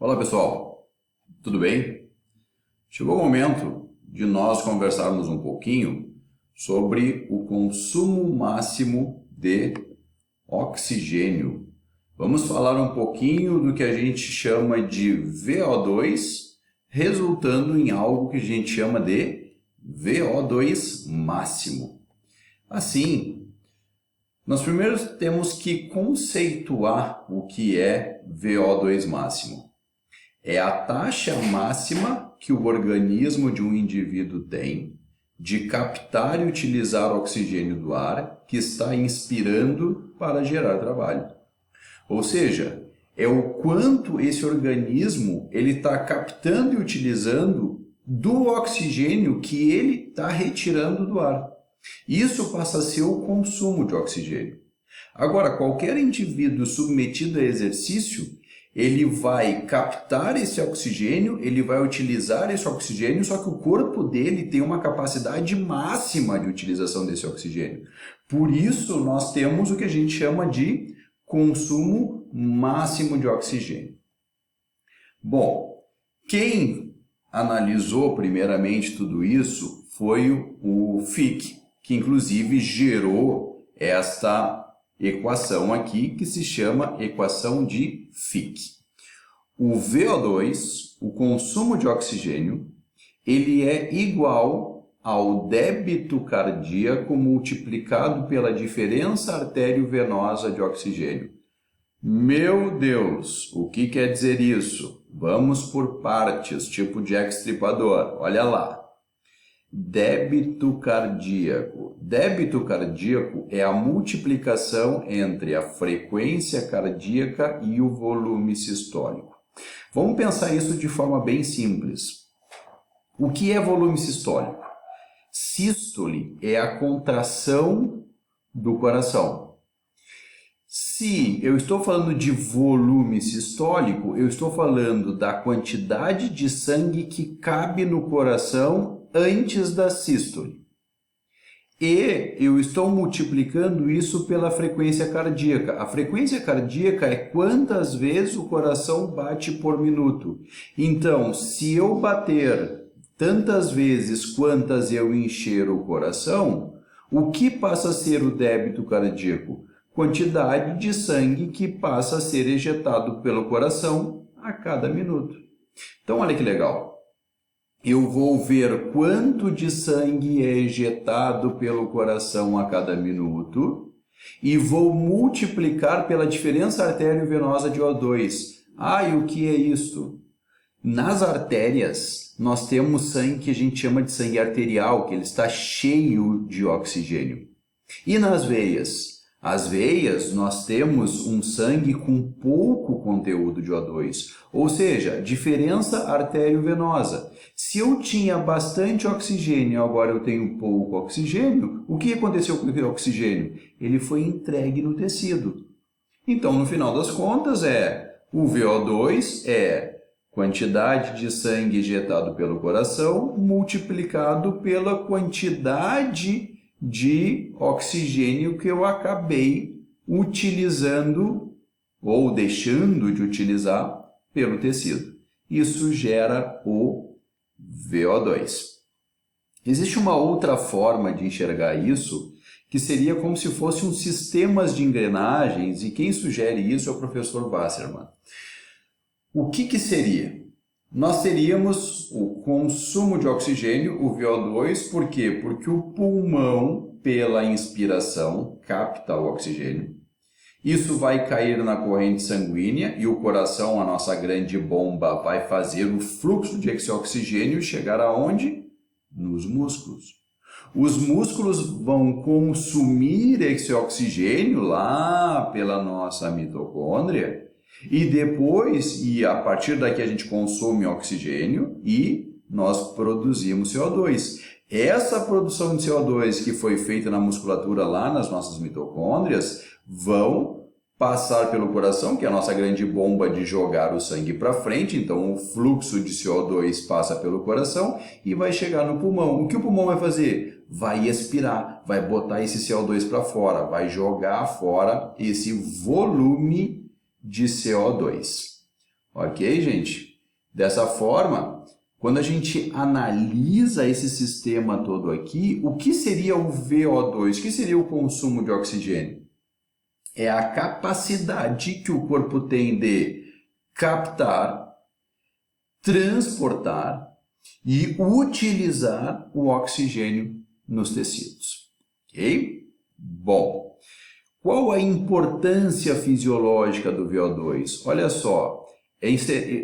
Olá pessoal, tudo bem? Chegou o momento de nós conversarmos um pouquinho sobre o consumo máximo de oxigênio. Vamos falar um pouquinho do que a gente chama de VO2, resultando em algo que a gente chama de VO2 máximo. Assim, nós primeiro temos que conceituar o que é VO2 máximo. É a taxa máxima que o organismo de um indivíduo tem de captar e utilizar oxigênio do ar que está inspirando para gerar trabalho. Ou seja, é o quanto esse organismo está captando e utilizando do oxigênio que ele está retirando do ar. Isso passa a ser o consumo de oxigênio. Agora, qualquer indivíduo submetido a exercício, ele vai captar esse oxigênio, ele vai utilizar esse oxigênio, só que o corpo dele tem uma capacidade máxima de utilização desse oxigênio. Por isso, nós temos o que a gente chama de consumo máximo de oxigênio. Bom, quem analisou primeiramente tudo isso foi o Fick, que inclusive gerou esta equação aqui, que se chama equação de Fick. O VO2, o consumo de oxigênio, ele é igual ao débito cardíaco multiplicado pela diferença artério-venosa de oxigênio. Meu Deus, o que quer dizer isso? Vamos por partes, tipo Jack Stripador. Olha lá. Débito cardíaco. Débito cardíaco é a multiplicação entre a frequência cardíaca e o volume sistólico. Vamos pensar isso de forma bem simples. O que é volume sistólico? Sístole é a contração do coração. Se eu estou falando de volume sistólico, eu estou falando da quantidade de sangue que cabe no coração antes da sístole. E eu estou multiplicando isso pela frequência cardíaca. A frequência cardíaca é quantas vezes o coração bate por minuto. Então, se eu bater tantas vezes quantas eu encher o coração, o que passa a ser o débito cardíaco? Quantidade de sangue que passa a ser ejetado pelo coração a cada minuto. Então, olha que legal. Eu vou ver quanto de sangue é ejetado pelo coração a cada minuto e vou multiplicar pela diferença artério-venosa de O2. E o que é isto? Nas artérias, nós temos sangue que a gente chama de sangue arterial, que ele está cheio de oxigênio. E nas veias? As veias, nós temos um sangue com pouco conteúdo de O2, ou seja, diferença artério-venosa. Se eu tinha bastante oxigênio e agora eu tenho pouco oxigênio, o que aconteceu com o oxigênio? Ele foi entregue no tecido. Então, no final das contas, o VO2 é quantidade de sangue ejetado pelo coração multiplicado pela quantidade de oxigênio que eu acabei utilizando ou deixando de utilizar pelo tecido. Isso gera o VO2. Existe uma outra forma de enxergar isso, que seria como se fosse um sistema de engrenagens, e quem sugere isso é o professor Wasserman. O que seria? Nós teríamos o consumo de oxigênio, o VO2, por quê? Porque o pulmão, pela inspiração, capta o oxigênio. Isso vai cair na corrente sanguínea e o coração, a nossa grande bomba, vai fazer o fluxo de oxigênio chegar aonde? Nos músculos. Os músculos vão consumir esse oxigênio lá pela nossa mitocôndria e depois, a partir daqui a gente consome oxigênio e nós produzimos CO2. Essa produção de CO2 que foi feita na musculatura lá nas nossas mitocôndrias vão passar pelo coração, que é a nossa grande bomba de jogar o sangue para frente. Então, o fluxo de CO2 passa pelo coração e vai chegar no pulmão. O que o pulmão vai fazer? Vai expirar, vai botar esse CO2 para fora, vai jogar fora esse volume de CO2. Ok, gente? Dessa forma, quando a gente analisa esse sistema todo aqui, o que seria o VO2? O que seria o consumo de oxigênio? É a capacidade que o corpo tem de captar, transportar e utilizar o oxigênio nos tecidos. Ok? Bom, qual a importância fisiológica do VO2? Olha só,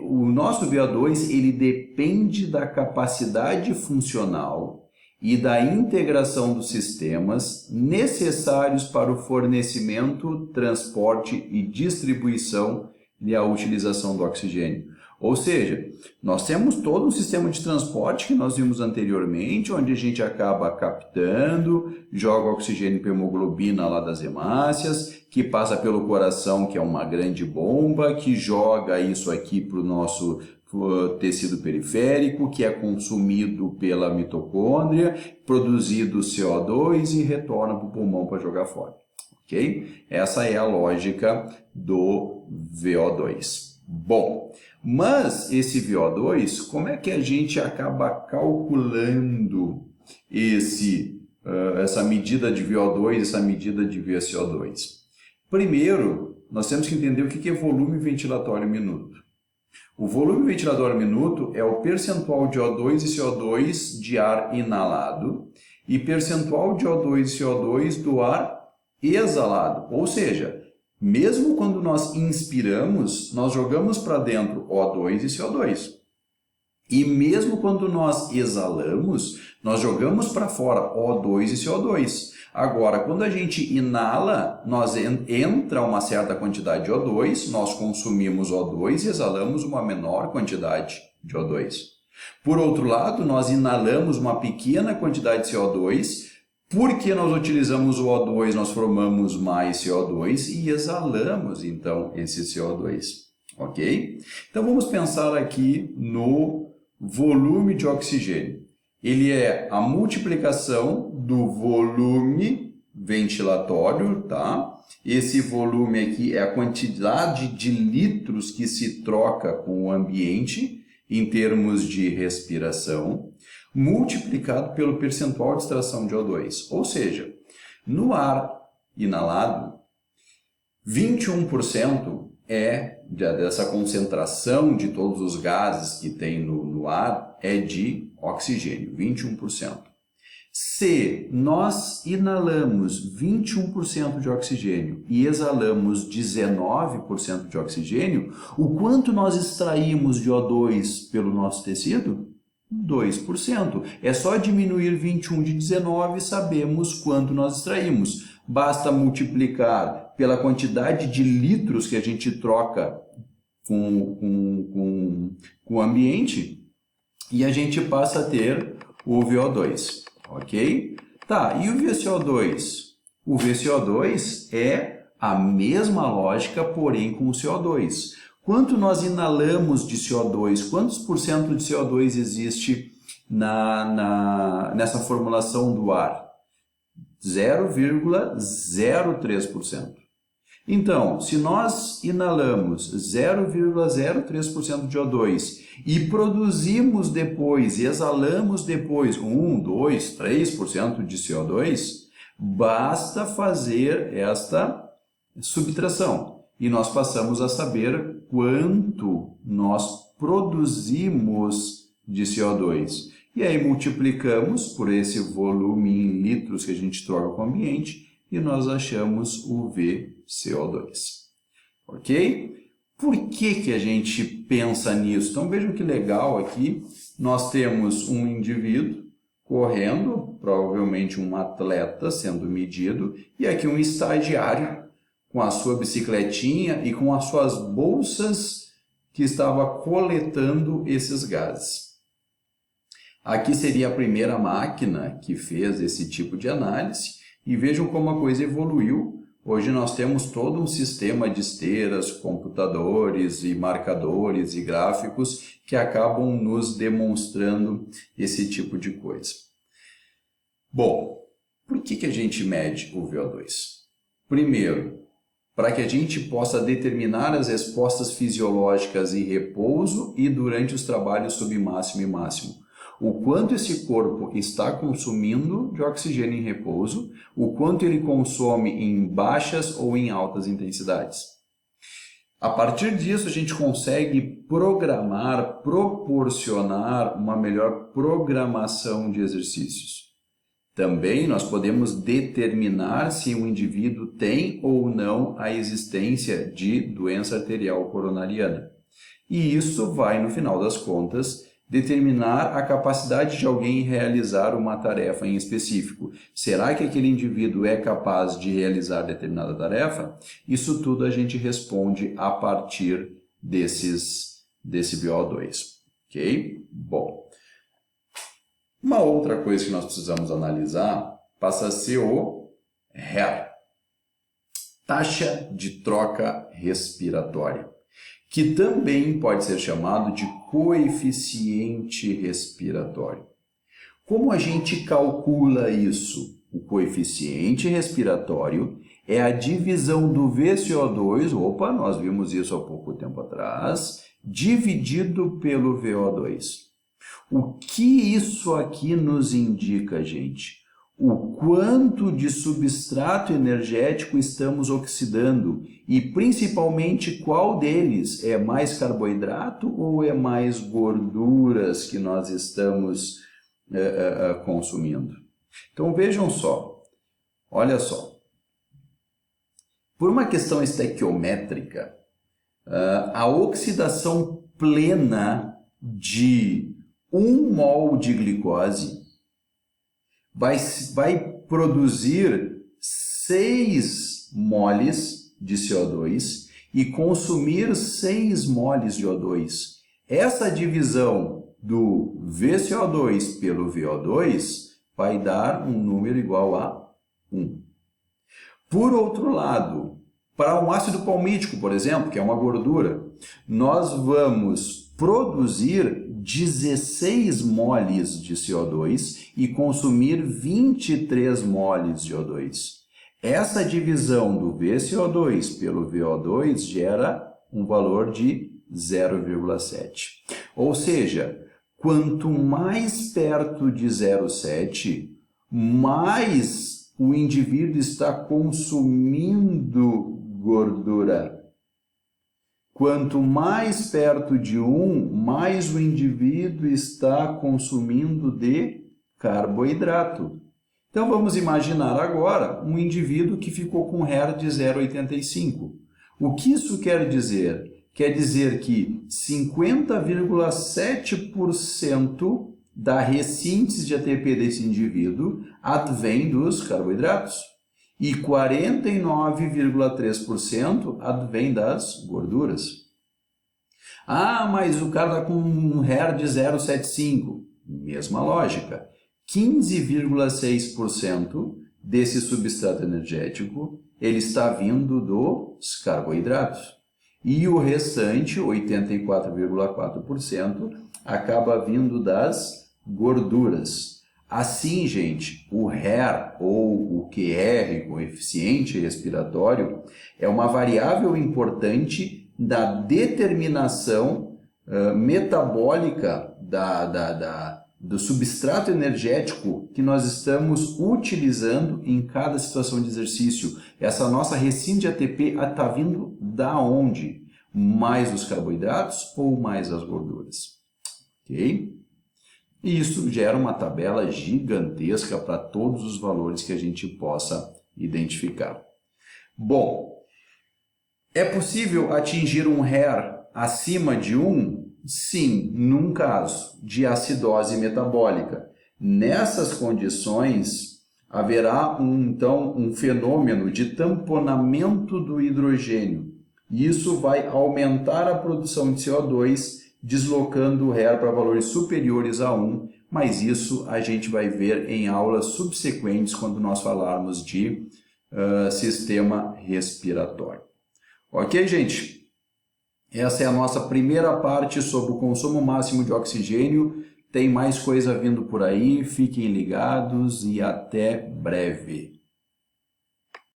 o nosso VO2 ele depende da capacidade funcional e da integração dos sistemas necessários para o fornecimento, transporte e distribuição e a utilização do oxigênio. Ou seja, nós temos todo um sistema de transporte que nós vimos anteriormente, onde a gente acaba captando, joga oxigênio para a hemoglobina lá das hemácias, que passa pelo coração, que é uma grande bomba, que joga isso aqui para o nosso tecido periférico, que é consumido pela mitocôndria, produzido CO2 e retorna para o pulmão para jogar fora. Ok? Essa é a lógica do VO2. Bom, mas esse VO2, como é que a gente acaba calculando essa medida de VO2, essa medida de VCO2? Primeiro, nós temos que entender o que é volume ventilatório minuto. O volume ventilatório minuto é o percentual de O2 e CO2 de ar inalado e percentual de O2 e CO2 do ar exalado. Ou seja, mesmo quando nós inspiramos, nós jogamos para dentro O2 e CO2. E mesmo quando nós exalamos, nós jogamos para fora O2 e CO2. Agora, quando a gente inala, entra uma certa quantidade de O2, nós consumimos O2 e exalamos uma menor quantidade de O2. Por outro lado, nós inalamos uma pequena quantidade de CO2, porque nós utilizamos o O2, nós formamos mais CO2 e exalamos, então, esse CO2. Ok? Então, vamos pensar aqui no volume de oxigênio. Ele é a multiplicação do volume ventilatório, tá? Esse volume aqui é a quantidade de litros que se troca com o ambiente em termos de respiração, multiplicado pelo percentual de extração de O2. Ou seja, no ar inalado, 21% dessa concentração de todos os gases que tem no ar é de oxigênio, 21%. Se nós inalamos 21% de oxigênio e exalamos 19% de oxigênio, o quanto nós extraímos de O2 pelo nosso tecido? 2%. É só diminuir 21 de 19 e sabemos quanto nós extraímos. Basta multiplicar pela quantidade de litros que a gente troca com o ambiente e a gente passa a ter o VO2, ok? Tá, e o VCO2? O VCO2 é a mesma lógica, porém com o CO2. Quanto nós inalamos de CO2? Quantos por cento de CO2 existe nessa formulação do ar? 0,03%. Então, se nós inalamos 0,03% de O2 e produzimos depois, exalamos depois 1, 2, 3% de CO2, basta fazer esta subtração e nós passamos a saber quanto nós produzimos de CO2. E aí multiplicamos por esse volume em litros que a gente troca com o ambiente e nós achamos o VCO2. Ok? Por que a gente pensa nisso? Então vejam que legal aqui, nós temos um indivíduo correndo, provavelmente um atleta sendo medido, e aqui um estagiário com a sua bicicletinha e com as suas bolsas que estava coletando esses gases. Aqui seria a primeira máquina que fez esse tipo de análise e vejam como a coisa evoluiu. Hoje nós temos todo um sistema de esteiras, computadores e marcadores e gráficos que acabam nos demonstrando esse tipo de coisa. Bom, por que a gente mede o VO2? Primeiro, para que a gente possa determinar as respostas fisiológicas em repouso e durante os trabalhos sob máximo e máximo. O quanto esse corpo está consumindo de oxigênio em repouso, o quanto ele consome em baixas ou em altas intensidades. A partir disso, a gente consegue programar, proporcionar uma melhor programação de exercícios. Também nós podemos determinar se um indivíduo tem ou não a existência de doença arterial coronariana. E isso vai, no final das contas, determinar a capacidade de alguém realizar uma tarefa em específico. Será que aquele indivíduo é capaz de realizar determinada tarefa? Isso tudo a gente responde a partir desse VO2. Ok? Bom. Uma outra coisa que nós precisamos analisar passa a ser o HER, taxa de troca respiratória, que também pode ser chamado de coeficiente respiratório. Como a gente calcula isso? O coeficiente respiratório é a divisão do VCO2, nós vimos isso há pouco tempo atrás, dividido pelo VO2. O que isso aqui nos indica, gente? O quanto de substrato energético estamos oxidando e, principalmente, qual deles é mais carboidrato ou é mais gorduras que nós estamos consumindo? Então, vejam só, olha só. Por uma questão estequiométrica, a oxidação plena de 1 mol de glicose vai produzir 6 moles de CO2 e consumir 6 moles de O2. Essa divisão do VCO2 pelo VO2 vai dar um número igual a 1. Por outro lado, para um ácido palmítico, por exemplo, que é uma gordura, nós vamos produzir 16 moles de CO2 e consumir 23 moles de O2. Essa divisão do VCO2 pelo VO2 gera um valor de 0,7. Ou seja, quanto mais perto de 0,7, mais o indivíduo está consumindo gordura. Quanto mais perto de 1, mais o indivíduo está consumindo de carboidrato. Então vamos imaginar agora um indivíduo que ficou com HER de 0,85. O que isso quer dizer? Quer dizer que 50,7% da ressíntese de ATP desse indivíduo advém dos carboidratos e 49,3% advém das gorduras. Ah, mas o cara está com um HER de 0,75. Mesma lógica. 15,6% desse substrato energético ele está vindo dos carboidratos. E o restante, 84,4%, acaba vindo das gorduras. Assim, gente, o HER ou o QR, coeficiente respiratório, é uma variável importante da determinação metabólica do substrato energético que nós estamos utilizando em cada situação de exercício. Essa nossa ressíntese de ATP está vindo da onde? Mais dos carboidratos ou mais das gorduras? Ok? E isso gera uma tabela gigantesca para todos os valores que a gente possa identificar. Bom, é possível atingir um HER acima de 1? Sim, num caso de acidose metabólica. Nessas condições, haverá então um fenômeno de tamponamento do hidrogênio. Isso vai aumentar a produção de CO2, deslocando o HER para valores superiores a 1, mas isso a gente vai ver em aulas subsequentes quando nós falarmos de sistema respiratório. Ok, gente? Essa é a nossa primeira parte sobre o consumo máximo de oxigênio. Tem mais coisa vindo por aí, fiquem ligados e até breve.